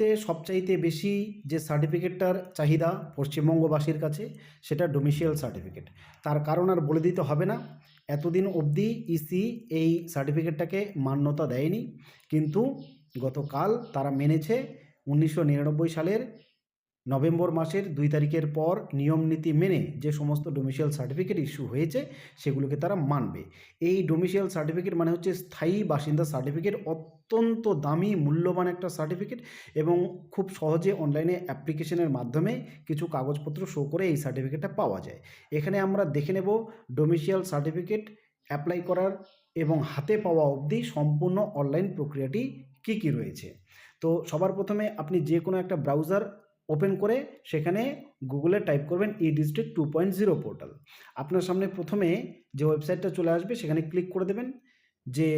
মুহূর্তে সবচাইতে বেশি যে সার্টিফিকেটটার চাহিদা পশ্চিমবঙ্গবাসীর কাছে সেটা ডোমিসিয়াল সার্টিফিকেট। তার কারণ আর বলে দিতে হবে না, এতদিন অবধি ইসি এই সার্টিফিকেটটাকে মান্যতা দেয়নি, কিন্তু গতকাল তারা মেনেছে। 1999 সালের নভেম্বর মাসের 2 তারিখের পর নিয়ম নীতি মেনে যে সমস্ত ডোমিসিয়াল সার্টিফিকেট ইস্যু হয়েছে সেগুলোকে তারা মানবে। এই ডোমিসিয়াল সার্টিফিকেট মানে হচ্ছে স্থায়ী বাসিন্দা সার্টিফিকেট, অত্যন্ত দামি মূল্যবান একটা সার্টিফিকেট, এবং খুব সহজে অনলাইনে অ্যাপ্লিকেশনের মাধ্যমে কিছু কাগজপত্র শো করে এই সার্টিফিকেটটা পাওয়া যায়। এখানে আমরা দেখে নেব ডোমিসিয়াল সার্টিফিকেট অ্যাপ্লাই করার এবং হাতে পাওয়া অবধি সম্পূর্ণ অনলাইন প্রক্রিয়াটি কী কী রয়েছে। তো সবার প্রথমে আপনি যে কোনো একটা ব্রাউজার ওপেন করে সেখানে গুগলে টাইপ করবেন ই-ডিস্ট্রিক্ট 2.0 পোর্টাল। আপনার সামনে প্রথমে যে ওয়েবসাইটটা চলে আসবে সেখানে ক্লিক করে দেবেন। যে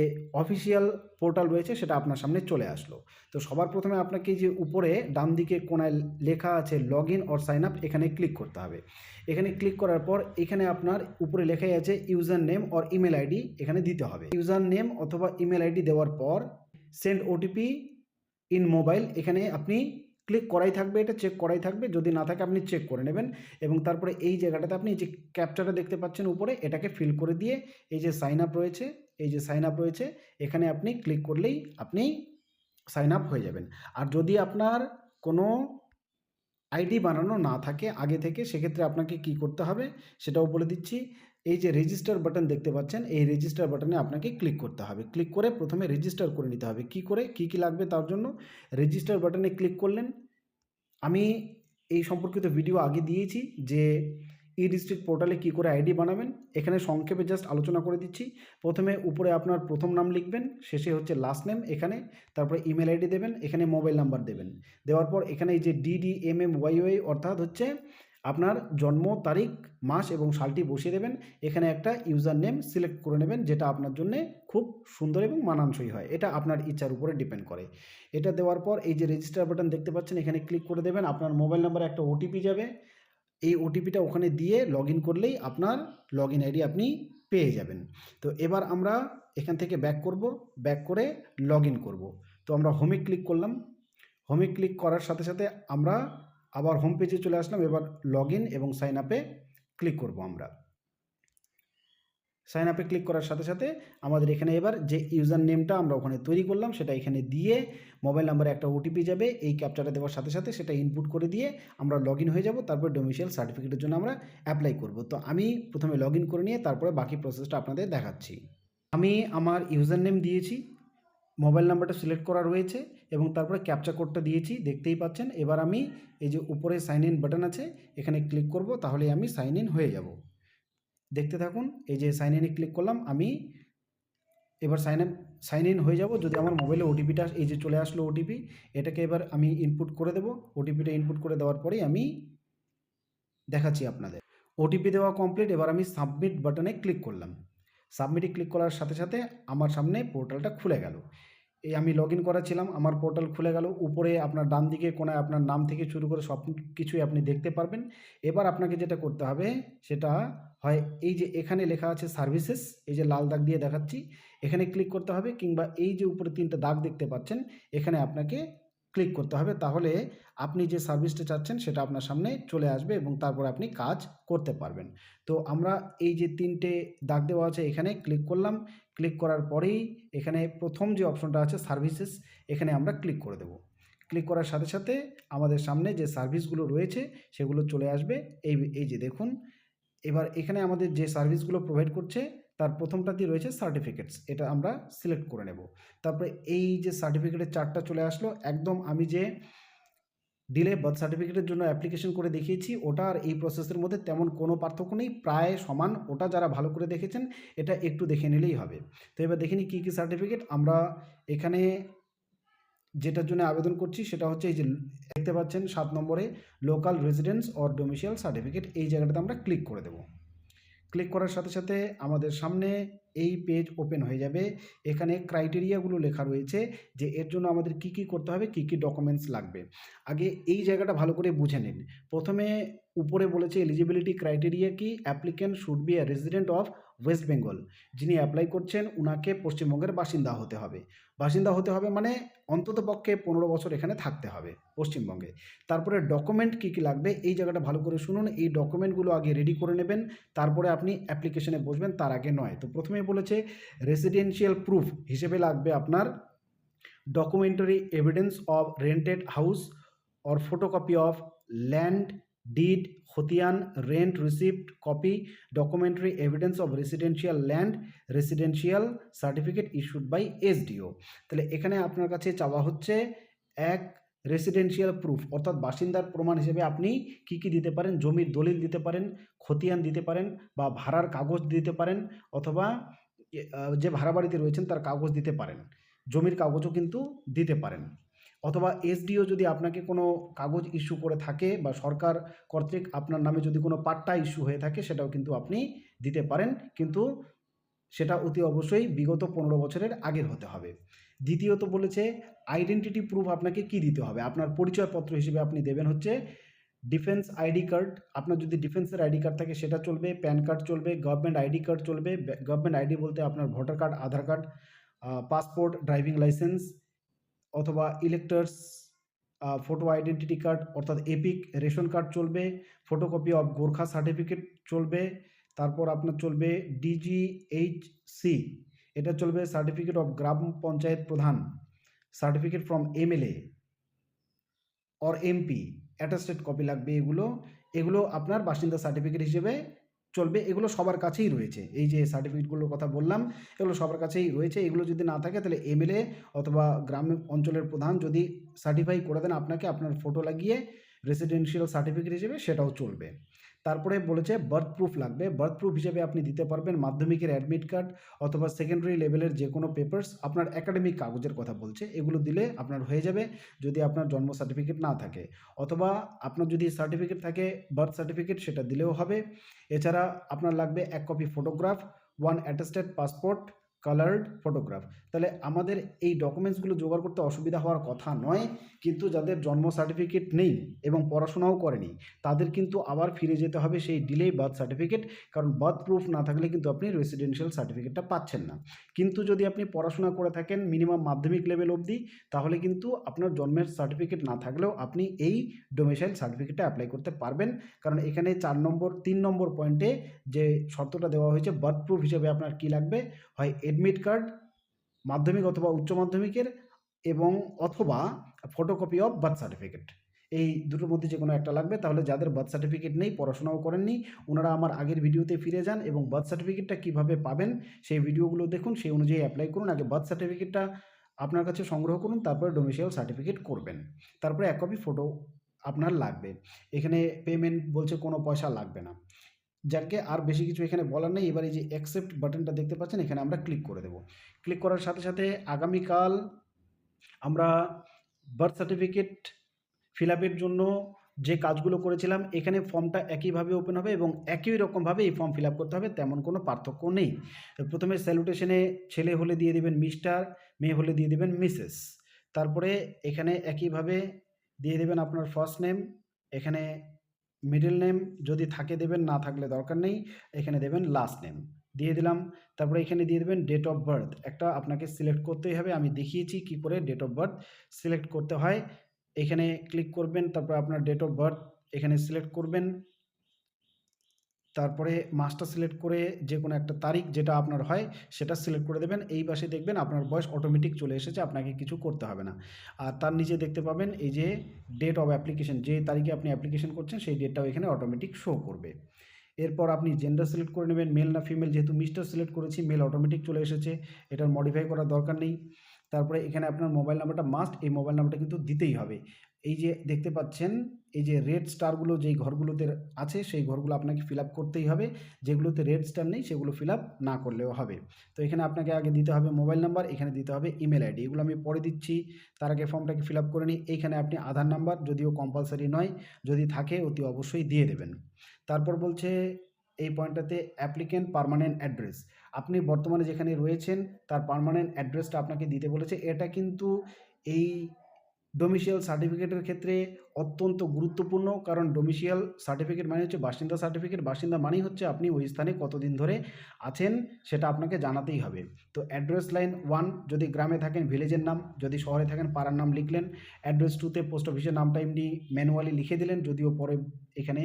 অফিসিয়াল পোর্টাল রয়েছে সেটা আপনার সামনে চলে আসলো। তো সবার প্রথমে আপনাকে যে উপরে ডান দিকে কোনায় লেখা আছে log in or sign up, এখানে ক্লিক করতে হবে। এখানে ক্লিক করার পর এখানে আপনার উপরে লেখাই আছে user name or email ID, এখানে দিতে হবে। ইউজার নেম অথবা ইমেল আইডি দেওয়ার পর সেন্ড ওটিপি ইন মোবাইল, এখানে আপনি ক্লিক করাই থাকবে, এটা চেক করাই থাকবে, যদি না থাকে আপনি চেক করে নেবেন। এবং তারপরে এই জায়গাটাতে আপনি যে ক্যাপচাটা দেখতে পাচ্ছেন উপরে, এটাকে ফিল করে দিয়ে এই যে সাইন আপ রয়েছে, এই যে সাইন আপ রয়েছে এখানে আপনি ক্লিক করলেই আপনি সাইন আপ হয়ে যাবেন। আর যদি আপনার কোনো আইডি বানানো না থাকে আগে থেকে, সেক্ষেত্রে আপনাকে কি করতে হবে সেটাও বলে দিচ্ছি। এই যে রেজিস্টার বাটন দেখতে পাচ্ছেন, এই রেজিস্টার বাটনে আপনাকে ক্লিক করতে হবে। ক্লিক করে প্রথমে রেজিস্টার করে নিতে হবে। কি করে কি কি লাগবে তার জন্য রেজিস্টার বাটনে ক্লিক করলেন। আমি এই সম্পর্কিত ভিডিও আগে দিয়েছি যে ই-ডিস্ট্রিক্ট পোর্টালে কী করে আইডি বানাবেন, এখানে সংক্ষেপে জাস্ট আলোচনা করে দিচ্ছি। প্রথমে উপরে আপনার প্রথম নাম লিখবেন, শেষে হচ্ছে লাস্ট নেম এখানে, তারপরে ইমেল আইডি দেবেন, এখানে মোবাইল নাম্বার দেবেন। দেওয়ার পর এখানে এই যে DDMMYY অর্থাৎ হচ্ছে আপনার জন্ম তারিখ, মাস এবং সালটি বসিয়ে দেবেন। এখানে একটা ইউজার নেম সিলেক্ট করে নেবেন যেটা আপনার জন্য খুব সুন্দর এবং মানানসই হয়, এটা আপনার ইচ্ছার উপরে ডিপেন্ড করে। এটা দেওয়ার পর এই যে রেজিস্টার বাটন দেখতে পাচ্ছেন, এখানে ক্লিক করে দেবেন। আপনার মোবাইল নাম্বারে একটা ওটিপি যাবে, এই ওটিপিটা ওখানে দিয়ে লগ ইন করলেই আপনার লগ ইন আইডি আপনি পেয়ে যাবেন। তো এবার আমরা এখান থেকে ব্যাক করব, ব্যাক করে লগ ইন করবো। তো আমরা হোমে ক্লিক করলাম, হোমে ক্লিক করার সাথে সাথে আমরা আবার হোম পেজে চলে আসলাম। এবার লগ ইন এবং সাইন আপে ক্লিক করব। আমরা সাইন আপে ক্লিক করার সাথে সাথে আমাদের এখানে এবার যে ইউজার নেমটা আমরা ওখানে তৈরি করলাম সেটা এখানে দিয়ে মোবাইল নাম্বারে একটা ওটিপি যাবে, এই ক্যাপচাটা দেওয়ার সাথে সাথে সেটা ইনপুট করে দিয়ে আমরা লগ ইন হয়ে যাব। তারপর ডোমিসিয়াল সার্টিফিকেটের জন্য আমরা অ্যাপ্লাই করব। তো আমি প্রথমে লগ ইন করে নিয়ে তারপরে বাকি প্রসেসটা আপনাদের দেখাচ্ছি। আমি আমার ইউজার নেম দিয়েছি, মোবাইল নাম্বারটা সিলেক্ট করা রয়েছে এবং তারপরে ক্যাপচা কোডটা দিয়েছি, দেখতেই পাচ্ছেন। এবার আমি এই যে উপরে সাইন ইন বাটন আছে এখানে ক্লিক করব, তাহলে আমি সাইন ইন হয়ে যাব। দেখতে থাকুন, এই যে সাইন ইনে ক্লিক করলাম, আমি এবার সাইন ইন হয়ে যাব। যদি আমার মোবাইলে ওটিপিটা এই যে চলে আসলো ওটিপি, এটাকে এবার আমি ইনপুট করে দেব। ওটিপিটা ইনপুট করে দেওয়ার পরেই আমি দেখাচ্ছি আপনাদের। ওটিপি দেওয়া কমপ্লিট, এবার আমি সাবমিট বাটনে ক্লিক করলাম। সাবমিটে ক্লিক করার সাথে সাথে আমার সামনে পোর্টালটা খুলে গেল। এই আমি লগ ইন করা ছিলাম, আমার পোর্টাল খুলে গেল। উপরে আপনার ডান দিকে কোনায় আপনার নাম থেকে শুরু করে সব কিছুই আপনি দেখতে পারবেন। এবার আপনাকে যেটা করতে হবে সেটা হয় এই যে এখানে লেখা আছে সার্ভিসেস, এই যে লাল দাগ দিয়ে দেখাচ্ছি, এখানে ক্লিক করতে হবে, কিংবা এই যে উপরে 3টে দাগ দেখতে পাচ্ছেন এখানে আপনাকে ক্লিক করতে হবে। তাহলে আপনি যে সার্ভিসটা চাচ্ছেন সেটা আপনার সামনে চলে আসবে এবং তারপর আপনি কাজ করতে পারবেন। তো আমরা এই যে 3টে দাগ দেওয়া আছে এখানে ক্লিক করলাম। ক্লিক করার পরেই এখানে প্রথম যে অপশনটা আছে সার্ভিসেস, এখানে আমরা ক্লিক করে দেব। ক্লিক করার সাথে সাথে আমাদের সামনে যে সার্ভিসগুলো রয়েছে সেগুলো চলে আসবে। এই যে দেখুন, এবার এখানে আমাদের যে সার্ভিসগুলো প্রোভাইড করছে তার প্রথমটাতেই রয়েছে সার্টিফিকেটস, এটা আমরা সিলেক্ট করে নেব। তারপরে এই যে সার্টিফিকেটের চার্টটা চলে আসলো, একদম আমি যে ডিলে বার্থ সার্টিফিকেটের জন্য অ্যাপ্লিকেশন করে দেখিয়েছি ওটা আর এই প্রসেসের মধ্যে তেমন কোনো পার্থক্য নেই, প্রায় সমান। ওটা যারা ভালো করে দেখেছেন এটা একটু দেখে নিলেই হবে। তো এবার দেখে নিই কী কী সার্টিফিকেট আমরা এখানে যেটার জন্য আবেদন করছি সেটা হচ্ছে এই যে দেখতে পাচ্ছেন 7 নম্বরে local residence or domicile certificate, এই জায়গাটাতে আমরা ক্লিক করে দেব। ক্লিক করার সাথে সাথে আমাদের সামনে এই পেজ ওপেন হয়ে যাবে। এখানে ক্রাইটেরিয়াগুলো লেখা রয়েছে যে এর জন্য আমাদের কি কি করতে হবে, কি কি ডকুমেন্টস লাগবে। আগে এই জায়গাটা ভালো করে বুঝে নিন। প্রথমে উপরে বলেছে এলিজিবিলিটি ক্রাইটেরিয়া কি, applicant should B A resident of West Bengal. যিনি অ্যাপ্লাই করছেন উনাকে পশ্চিমবঙ্গের বাসিন্দা হতে হবে। বাসিন্দা হতে হবে মানে অন্তত পক্ষে 15 বছর এখানে থাকতে হবে পশ্চিমবঙ্গে। তারপরে ডকুমেন্ট কী কী লাগবে এই জায়গাটা ভালো করে শুনুন। এই ডকুমেন্টগুলো আগে রেডি করে নেবেন, তারপরে আপনি অ্যাপ্লিকেশনে বসবেন, তার আগে নয়। তো প্রথমেই বলেছে রেসিডেন্সিয়াল প্রুফ হিসেবে লাগবে আপনার documentary evidence of rented house or photocopy of land deed খতিয়ান rent receipt copy documentary evidence of residential land residential certificate issued by SDO। তাহলে এখানে আপনার কাছে চাওয়া হচ্ছে এক রেসিডেন্সিয়াল প্রুফ অর্থাৎ বাসিন্দার প্রমাণ হিসেবে আপনি কি কি দিতে পারেন, জমির দলিল দিতে পারেন, খতিয়ান দিতে পারেন বা ভাড়ার কাগজ দিতে পারেন, অথবা যে ভাড়া বাড়িতে রয়েছেন তার কাগজ দিতে পারেন, জমির কাগজও কিন্তু দিতে পারেন। অথবা এসডিও যদি আপনাকে কোনো কাগজ ইস্যু করে থাকে বা সরকার কর্তৃক আপনার নামে যদি কোনো পাট্টা ইস্যু হয়ে থাকে সেটাও কিন্তু আপনি দিতে পারেন, কিন্তু সেটা অতি অবশ্যই বিগত 15 বছরের আগের হতে হবে। দ্বিতীয়ত বলেছে আইডেন্টিটি প্রুফ আপনাকে কি দিতে হবে, আপনার পরিচয়পত্র হিসেবে আপনি দেবেন হচ্ছে ডিফেন্স আইডি কার্ড। আপনার যদি ডিফেন্সের আইডি কার্ড থাকে সেটা চলবে, প্যান কার্ড চলবে, গভর্নমেন্ট আইডি কার্ড চলবে। গভর্নমেন্ট আইডি বলতে আপনার ভোটার কার্ড, আধার কার্ড, পাসপোর্ট, ড্রাইভিং লাইসেন্স অথবা ইলেক্টর্স ফটো আইডেন্টিটি কার্ড অর্থাৎ এপিক, রেশন কার্ড চলবে, ফটোকপি অফ গোর্খা সার্টিফিকেট চলবে। তারপর আপনার চলবে ডিজিএইচসি, এটা চলবে সার্টিফিকেট অফ গ্রাম পঞ্চায়েত প্রধান, certificate from MLA or MP, attested copy লাগবে। এগুলো আপনার বাসিন্দা সার্টিফিকেট হিসেবে চলবে। এগুলো সবার কাছেই রয়েছে, এই যে সার্টিফিকেটগুলোর কথা বললাম এগুলো সবার কাছেই রয়েছে। এগুলো যদি না থাকে তাহলে এমএলএ অথবা গ্রাম অঞ্চলের প্রধান যদি সার্টিফাই করে দেন আপনাকে আপনার ফটো লাগিয়ে রেসিডেন্সিয়াল সার্টিফিকেট হিসেবে, সেটাও চলবে। তারপরে বলেছে বার্থ প্রুফ লাগবে। বার্থ প্রুফ হিসেবে আপনি দিতে পারবেন মাধ্যমিকের অ্যাডমিট কার্ড অথবা সেকেন্ডারি লেভেলের যে কোনো পেপার্স, আপনার একাডেমিক কাগজের কথা বলছে, এগুলো দিলে আপনার হয়ে যাবে যদি আপনার জন্ম সার্টিফিকেট না থাকে। অথবা আপনার যদি সার্টিফিকেট থাকে বার্থ সার্টিফিকেট সেটা দিলেও হবে। এছাড়া আপনার লাগবে এক copy photograph, one attested passport coloured photograph. তাহলে আমাদের এই ডকুমেন্টসগুলো জোগাড় করতে অসুবিধা হওয়ার কথা নয়, কিন্তু যাদের জন্ম সার্টিফিকেট নেই এবং পড়াশোনাও করেনি তাদের কিন্তু আবার ফিরে যেতে হবে সেই ডিলে বার্থ সার্টিফিকেট, কারণ বার্থ প্রুফ না থাকলে কিন্তু আপনি রেসিডেন্সিয়াল সার্টিফিকেটটা পাচ্ছেন না। কিন্তু যদি আপনি পড়াশোনা করে থাকেন মিনিমাম মাধ্যমিক লেভেল অবধি, তাহলে কিন্তু আপনার জন্মের সার্টিফিকেট না থাকলেও আপনি এই ডোমিসাইল সার্টিফিকেটটা অ্যাপ্লাই করতে পারবেন। কারণ এখানে 3 নম্বর পয়েন্টে যে শর্তটা দেওয়া হয়েছে বার্থ প্রুফ হিসেবে আপনার কি লাগবে, হয় এডমিট কার্ড মাধ্যমিক অথবা উচ্চ মাধ্যমিকের এবং অথবা ফটোকপি অফ বার্থ সার্টিফিকেট, এই দুটোর মধ্যে যে কোনো একটা লাগবে। তাহলে যাদের বার্থ সার্টিফিকেট নেই, পড়াশোনাও করেননি, ওনারা আমার আগের ভিডিওতে ফিরে যান এবং বার্থ সার্টিফিকেটটা কীভাবে পাবেন সেই ভিডিওগুলো দেখুন, সেই অনুযায়ী অ্যাপ্লাই করুন। আগে বার্থ সার্টিফিকেটটা আপনার কাছে সংগ্রহ করুন, তারপরে ডোমিসাইল সার্টিফিকেট করবেন, তারপরে এক কপি ফটো আপনার লাগবে। এখানে পেমেন্ট বলছে কোনো পয়সা লাগবে না। যাকে আর বেশি কিছু এখানে বলার নেই। এবার এই যে অ্যাকসেপ্ট বাটনটা দেখতে পাচ্ছেন, এখানে আমরা ক্লিক করে দেব। ক্লিক করার সাথে সাথে আগামীকাল আমরা বার্থ সার্টিফিকেট ফিল আপের জন্য যে কাজগুলো করেছিলাম এখানে ফর্মটা একইভাবে ওপেন হবে এবং একই রকমভাবে এই ফর্ম ফিল আপ করতে হবে, তেমন কোনো পার্থক্য নেই। প্রথমে স্যালুটেশনে ছেলে হলে দিয়ে দেবেন মিস্টার, মেয়ে হলে দিয়ে দেবেন মিসেস। তারপরে এখানে একইভাবে দিয়ে দেবেন আপনার ফার্স্ট নেম, এখানে মিডল নেম যদি থাকে দেবেন, না থাকলে দরকার নেই, এখানে দেবেন লাস্ট নেম, দিয়ে দিলাম। তারপরে এখানে দিয়ে দেবেন ডেট অফ বার্থ, একটা আপনাকে সিলেক্ট করতেই হবে, আমি দেখিয়েছি কি করে ডেট অফ বার্থ সিলেক্ট করতে হয়। এখানে ক্লিক করবেন, তারপর আপনার ডেট অফ বার্থ এখানে সিলেক্ট করবেন, তারপরে মাসটা সিলেক্ট করে যে কোনো একটা তারিখ যেটা আপনার হয় সেটা সিলেক্ট করে দেবেন। এই পাশে দেখবেন আপনার বয়স অটোমেটিক চলে এসেছে, আপনাকে কিছু করতে হবে না। আর তার নিচে দেখতে পাবেন এই যে ডেট অফ অ্যাপ্লিকেশন, যে তারিখে আপনি অ্যাপ্লিকেশন করছেন সেই ডেটটাও এখানে অটোমেটিক শো করবে। এরপর আপনি জেন্ডার সিলেক্ট করে নেবেন, মেল না ফিমেল, যেহেতু মিস্টার সিলেক্ট করেছি মেল অটোমেটিক চলে এসেছে, এটার মডিফাই করার দরকার নেই। তারপরে এখানে আপনার মোবাইল নাম্বারটা মাস্ট, এই মোবাইল নাম্বারটা কিন্তু দিতেই হবে। এই যে দেখতে পাচ্ছেন এই যে রেড স্টারগুলো যেই ঘরগুলোতে আছে সেই ঘরগুলো আপনাকে ফিল আপ করতেই হবে, যেগুলোতে রেড স্টার নেই সেগুলো ফিল আপ না করলেও হবে। তো এখানে আপনাকে আগে দিতে হবে মোবাইল নাম্বার, এখানে দিতে হবে ইমেল আইডি, এগুলো আমি পরে দিচ্ছি, তার আগে ফর্মটাকে ফিল আপ করে নিই। এইখানে আপনি আধার নাম্বার, যদিও কম্পালসারি নয়, যদি থাকে অতি অবশ্যই দিয়ে দেবেন। তারপর বলছে এই পয়েন্টটাতে অ্যাপ্লিক্যান্ট পার্মানেন্ট অ্যাড্রেস, আপনি বর্তমানে যেখানে রয়েছেন তার পার্মানেন্ট অ্যাড্রেসটা আপনাকে দিতে বলেছে। এটা কিন্তু এই ডোমিসিয়াল সার্টিফিকেটের ক্ষেত্রে অত্যন্ত গুরুত্বপূর্ণ, কারণ ডোমিসিয়াল সার্টিফিকেট মানে হচ্ছে বাসিন্দা সার্টিফিকেট। বাসিন্দা মানেই হচ্ছে আপনি ওই স্থানে কতদিন ধরে আছেন সেটা আপনাকে জানাতেই হবে। তো অ্যাড্রেস লাইন 1 যদি গ্রামে থাকেন ভিলেজের নাম, যদি শহরে থাকেন পাড়ার নাম লিখলেন। অ্যাড্রেস 2তে পোস্ট অফিসের নামটা এমনি ম্যানুয়ালি লিখে দিলেন, যদিও পরে এখানে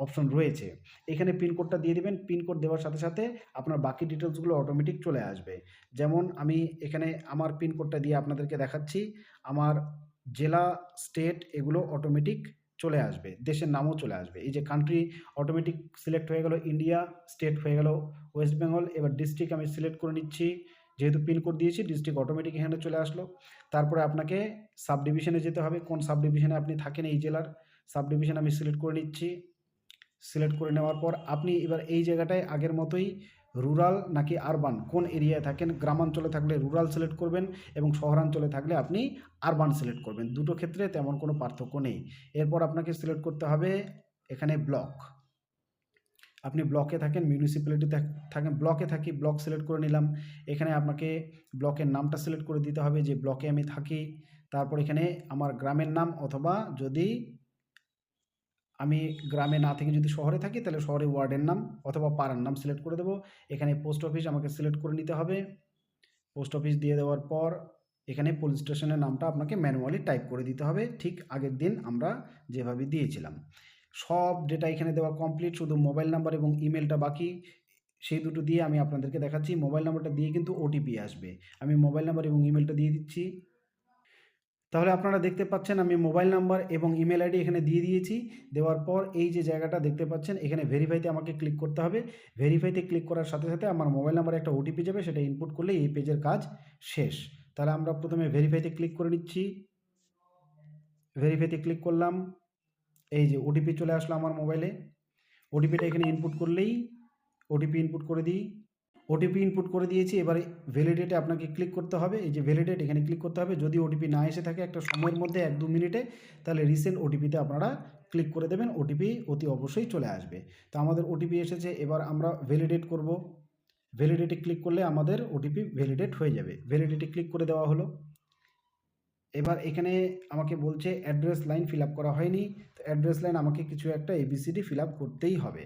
অপশন রয়েছে। এখানে পিনকোডটা দিয়ে দেবেন। পিনকোড দেওয়ার সাথে সাথে আপনার বাকি ডিটেলসগুলো অটোমেটিক চলে আসবে। যেমন আমি এখানে আমার পিনকোডটা দিয়ে আপনাদেরকে দেখাচ্ছি। আমার জেলা, স্টেট এগুলো অটোমেটিক চলে আসবে, দেশের নামও চলে আসবে। এই যে কান্ট্রি অটোমেটিক সিলেক্ট হয়ে গেল ইন্ডিয়া, স্টেট হয়ে গেল ওয়েস্ট বেঙ্গল। এবার ডিস্ট্রিক্ট আমি সিলেক্ট করে নিচ্ছি, যেহেতু পিনকোড দিয়েছি ডিস্ট্রিক্ট অটোমেটিক এখানে চলে আসলো। তারপরে আপনাকে সাব ডিভিশনে যেতে হবে, কোন সাব ডিভিশনে আপনি থাকেন এই জেলার। সাব ডিভিশন আমি সিলেক্ট করে নিচ্ছি। সিলেক্ট করে নেওয়ার পর আপনি এবার এই জায়গাটায় আগের মতোই রুরাল নাকি আরবান, কোন এরিয়ায় থাকেন, গ্রামাঞ্চলে থাকলে রুরাল সিলেক্ট করবেন এবং শহরাঞ্চলে থাকলে আপনি আরবান সিলেক্ট করবেন। দুটো ক্ষেত্রে তেমন কোনো পার্থক্য নেই। এরপর আপনাকে সিলেক্ট করতে হবে এখানে ব্লক। আপনি ব্লকে থাকেন, মিউনিসিপ্যালিটিতে থাকেন, ব্লকে থাকি, ব্লক সিলেক্ট করে নিলাম। এখানে আপনাকে ব্লকের নামটা সিলেক্ট করে দিতে হবে যে ব্লকে আমি থাকি। তারপর এখানে আমার গ্রামের নাম, অথবা যদি আমি গ্রামে না থেকে যদি শহরে থাকি তাহলে শহরে ওয়ার্ডের নাম অথবা পাড়ার নাম সিলেক্ট করে দেবো। এখানে পোস্ট অফিস আমাকে সিলেক্ট করে নিতে হবে। পোস্ট অফিস দিয়ে দেওয়ার পর এখানে পুলিশ স্টেশনের নামটা আপনাকে ম্যানুয়ালি টাইপ করে দিতে হবে, ঠিক আগের দিন আমরা যেভাবে দিয়েছিলাম। সব ডেটা এখানে দেওয়া কমপ্লিট, শুধু মোবাইল নাম্বার এবং ইমেলটা বাকি। সেই দুটো দিয়ে আমি আপনাদেরকে দেখাচ্ছি। মোবাইল নাম্বারটা দিয়ে কিন্তু ওটিপি আসবে। আমি মোবাইল নাম্বার এবং ইমেলটা দিয়ে দিচ্ছি। তাহলে আপনারা দেখতে পাচ্ছেন আমি মোবাইল নাম্বার এবং ইমেল আইডি এখানে দিয়ে দিয়েছি। দেওয়ার পর এই যে জায়গাটা দেখতে পাচ্ছেন এখানে ভেরিফাইতে আমাকে ক্লিক করতে হবে। ভেরিফাইতে ক্লিক করার সাথে সাথে আমার মোবাইল নাম্বারে একটা ওটিপি যাবে, সেটা ইনপুট করলে এই পেজের কাজ শেষ। তাহলে আমরা প্রথমে ভেরিফাইতে ক্লিক করে নিচ্ছি। ভেরিফাইতে ক্লিক করলাম, এই যে ওটিপি চলে আসলো আমার মোবাইলে। ওটিপিটা এখানে ইনপুট করলেই, ওটিপি ইনপুট করে দিই। ওটিপি ইনপুট করে দিয়েছি। এবারে ভ্যালিডেটে আপনাকে ক্লিক করতে হবে। এই যে ভ্যালিডেট এখানে ক্লিক করতে হবে। যদি ওটিপি না এসে থাকে একটা সময়ের মধ্যে 1-2 মিনিটে, তাহলে রিসেন্ট ওটিপিতে আপনারা ক্লিক করে দেবেন। ওটিপি অতি অবশ্যই চলে আসবে। তো আমাদের ওটিপি এসেছে, এবার আমরা ভ্যালিডেট করব। ভ্যালিডেটে ক্লিক করলে আমাদের ওটিপি ভ্যালিডেট হয়ে যাবে। ভ্যালিডেটে ক্লিক করে দেওয়া হলো। এবার এখানে আমাকে বলছে অ্যাড্রেস লাইন ফিল আপ করা হয়নি। তো অ্যাড্রেস লাইন আমাকে কিছু একটা এবিসিডি ফিল আপ করতেই হবে।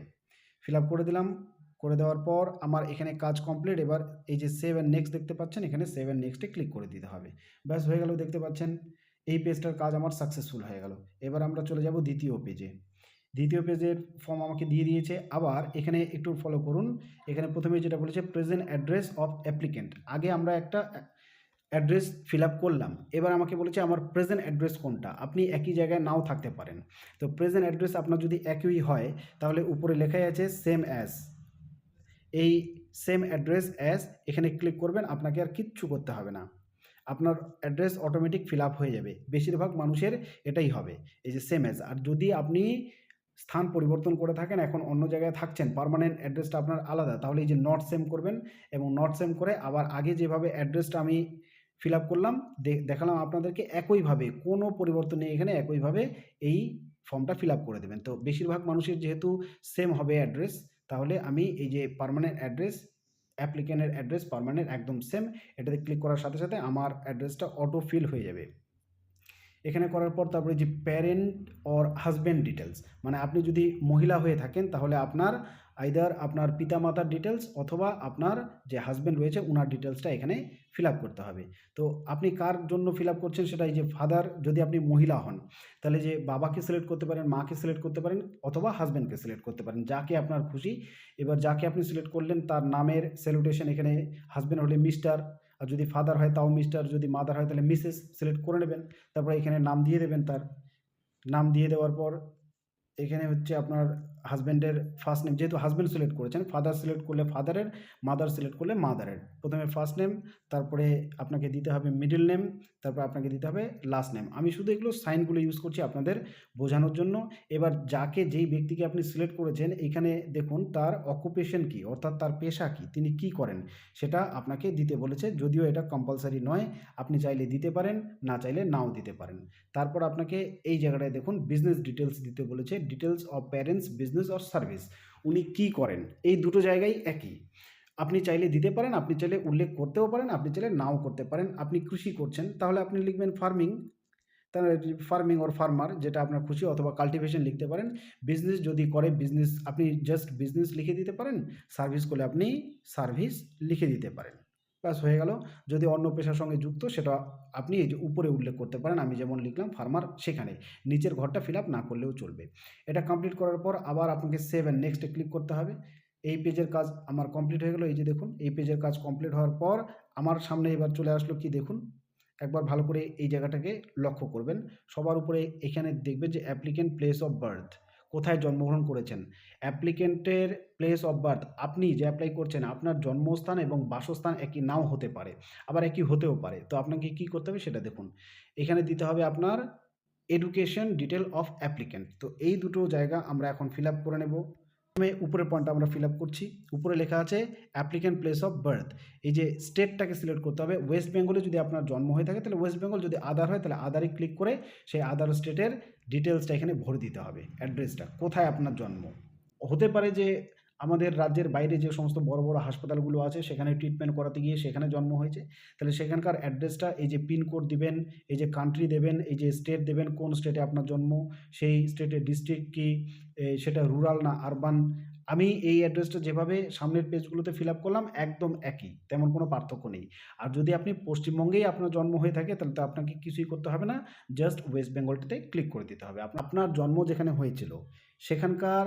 ফিল আপ করে দিলাম। করে দেওয়ার পর আমার এখানে কাজ কমপ্লিট। এবার এই যে সেভ অ্যান্ড নেক্সট দেখতে পাচ্ছেন, এখানে সেভ অ্যান্ড নেক্সটে ক্লিক করে দিতে হবে। ব্যাস হয়ে গেল, দেখতে পাচ্ছেন এই পেজটার কাজ আমার সাকসেসফুল হয়ে গেল। এবার আমরা চলে যাব দ্বিতীয় পেজে। দ্বিতীয় পেজের ফর্ম আমাকে দিয়ে দিয়েছে। আবার এখানে একটু ফলো করুন। এখানে প্রথমে যেটা বলেছে প্রেজেন্ট অ্যাড্রেস অফ অ্যাপ্লিকেন্ট, আগে আমরা একটা অ্যাড্রেস ফিল আপ করলাম। এবার আমাকে বলেছে আমার প্রেজেন্ট অ্যাড্রেস কোনটা। আপনি একই জায়গায় নাও থাকতে পারেন। তো প্রেজেন্ট অ্যাড্রেস আপনার যদি একই হয় তাহলে উপরে লেখাই আছে সেম অ্যাজ। এই সেম অ্যাড্রেস অ্যাজ এখানে ক্লিক করবেন, আপনাকে আর কিচ্ছু করতে হবে না, আপনার অ্যাড্রেস অটোমেটিক ফিল আপ হয়ে যাবে। বেশিরভাগ মানুষের এটাই হবে, এই যে সেম অ্যাজ। আর যদি আপনি স্থান পরিবর্তন করে থাকেন, এখন অন্য জায়গায় থাকছেন, পার্মানেন্ট অ্যাড্রেসটা আপনার আলাদা, তাহলে এই যে নট সেম করবেন এবং নট সেম করে আবার আগে যেভাবে অ্যাড্রেসটা আমি ফিল আপ করলাম দেখালাম আপনাদেরকে, একইভাবে কোনো পরিবর্তন নেই এখানে, একইভাবে এই ফর্মটা ফিল আপ করে দেবেন। তো বেশিরভাগ মানুষের যেহেতু সেম হবে অ্যাড্রেস, তাহলে আমি এই যে পার্মানেন্ট অ্যাড্রেস, অ্যাপ্লিকেন্টের অ্যাড্রেস পার্মানেন্ট একদম সেম, এটাতে ক্লিক করার সাথে সাথে আমার অ্যাড্রেসটা অটো ফিল হয়ে যাবে। এখানে করার পর তারপরে যে প্যারেন্ট অর হাজব্যান্ড ডিটেলস, মানে আপনি যদি মহিলা হয়ে থাকেন তাহলে আপনার আইদার আপনার পিতামাতার ডিটেলস অথবা আপনার যে হাজব্যান্ড রয়েছে ওনার ডিটেলসটা এখানে ফিল আপ করতে হবে। তো আপনি কার জন্য ফিল আপ করছেন সেটা, এই যে ফাদার যদি আপনি মহিলা হন তাহলে যে বাবাকে সিলেক্ট করতে পারেন, মাকে সিলেক্ট করতে পারেন অথবা হাজব্যান্ডকে সিলেক্ট করতে পারেন, যাকে আপনার খুশি। এবার যাকে আপনি সিলেক্ট করলেন তার নামের স্যালুটেশন এখানে, হাজব্যান্ড হলে মিস্টার, আর যদি ফাদার হয় তাও মিস্টার, যদি মাদার হয় তাহলে মিসেস সিলেক্ট করে নেবেন। তারপরে এখানে নাম দিয়ে দেবেন, তার নাম দিয়ে দেওয়ার পর এখানে হচ্ছে আপনার হাজব্যান্ডের ফার্স্ট নেম, যেহেতু হাজব্যান্ড সিলেক্ট করেছেন, ফাদার সিলেক্ট করলে ফাদারের, মাদার সিলেক্ট করলে মাদারের। প্রথমে ফার্স্ট নেম, তারপরে আপনাকে দিতে হবে মিডল নেম, তারপর আপনাকে দিতে হবে লাস্ট নেম। আমি শুধু এগুলো সাইনগুলো ইউজ করছি আপনাদের বোঝানোর জন্য। এবার যাকে, যেই ব্যক্তিকে আপনি সিলেক্ট করেছেন, এখানে দেখুন তার অকুপেশন কী, অর্থাৎ তার পেশা কী, তিনি কি করেন সেটা আপনাকে দিতে বলেছে। যদিও এটা কম্পালসারি নয়, আপনি চাইলে দিতে পারেন, না চাইলে নাও দিতে পারেন। তারপর আপনাকে এই জায়গাটায় দেখুন বিজনেস ডিটেলস দিতে বলেছে, details of parents business or service, উনি কি করেন। এই দুটো জায়গায় একই। আপনি চাইলে দিতে পারেন, আপনি চাইলে উল্লেখ করতেও পারেন, আপনি চাইলে নাও করতে পারেন। আপনি কৃষি করছেন তাহলে আপনি লিখবেন ফার্মিং, তাহলে ফার্মিং অর ফার্মার যেটা আপনার খুশি, অথবা কাল্টিভেশন লিখতে পারেন। বিজনেস যদি করে বিজনেস আপনি জাস্ট বিজনেস লিখে দিতে পারেন, সার্ভিস করলে আপনি সার্ভিস লিখে দিতে পারেন। ব্যাস হয়ে গেল। যদি অন্য পেশার সঙ্গে যুক্ত সেটা আপনি এই যে উপরে উল্লেখ করতে পারেন, আমি যেমন লিখলাম ফার্মার সেখানে, নিচের ঘরটা ফিল আপ না করলেও চলবে। এটা কমপ্লিট করার পর আবার আপনাকে সেভ অ্যান্ড নেক্সটে ক্লিক করতে হবে। এই পেজের কাজ আমার কমপ্লিট হয়ে গেল। এই যে দেখুন এই পেজের কাজ কমপ্লিট হওয়ার পর আমার সামনে এবার চলে আসলো কি দেখুন, একবার ভালো করে এই জায়গাটাকে লক্ষ্য করবেন। সবার উপরে এখানে দেখবেন যে অ্যাপ্লিকেন্ট প্লেস অফ বার্থ, কোথায় জন্মগ্রহণ করেছেন। অ্যাপ্লিকেন্টের প্লেস অফ বার্থ, আপনি যে অ্যাপ্লাই করছেন আপনার জন্মস্থান এবং বাসস্থান একই নাও হতে পারে, আবার একই হতেও পারে। তো আপনাকে কি করতে হবে সেটা দেখুন। এখানে দিতে হবে আপনার এডুকেশন ডিটেল অফ অ্যাপ্লিকেন্ট। তো এই দুটো জায়গা আমরা এখন ফিল আপ করে নেব। উপরের পয়েন্টটা আমরা ফিল আপ করছি। উপরে লেখা আছে অ্যাপ্লিক্যান্ট প্লেস অফ বার্থ, এই যে স্টেটটাকে সিলেক্ট করতে হবে। ওয়েস্ট বেঙ্গলে যদি আপনার জন্ম হয়ে থাকে তাহলে ওয়েস্ট বেঙ্গল, যদি আদার হয় তাহলে আদারে ক্লিক করে সেই আদার স্টেটের ডিটেলসটা এখানে ভরে দিতে হবে। অ্যাড্রেসটা কোথায় আপনার জন্ম, হতে পারে যে আমাদের রাজ্যের বাইরে যে সমস্ত বড় বড় হাসপাতালগুলো আছে সেখানে ট্রিটমেন্ট করাতে গিয়ে সেখানে জন্ম হয়েছে, তাহলে সেখানকার অ্যাড্রেসটা, এই যে পিনকোড দিবেন, এই যে কান্ট্রি দেবেন, এই যে স্টেট দেবেন, কোন স্টেটে আপনার জন্ম, সেই স্টেটের ডিস্ট্রিক্ট কি, সেটা রুরাল না আরবান। আমি এই অ্যাড্রেসটা যেভাবে সামনের পেজগুলোতে ফিল আপ করলাম একদম একই, তেমন কোনো পার্থক্য নেই। আর যদি আপনি পশ্চিমবঙ্গেই আপনার জন্ম হয়ে থাকে তাহলে তো আপনাকে কিছুই করতে হবে না, জাস্ট ওয়েস্ট বেঙ্গলটাতে ক্লিক করে দিতে হবে। আপনার জন্ম যেখানে হয়েছিল সেখানকার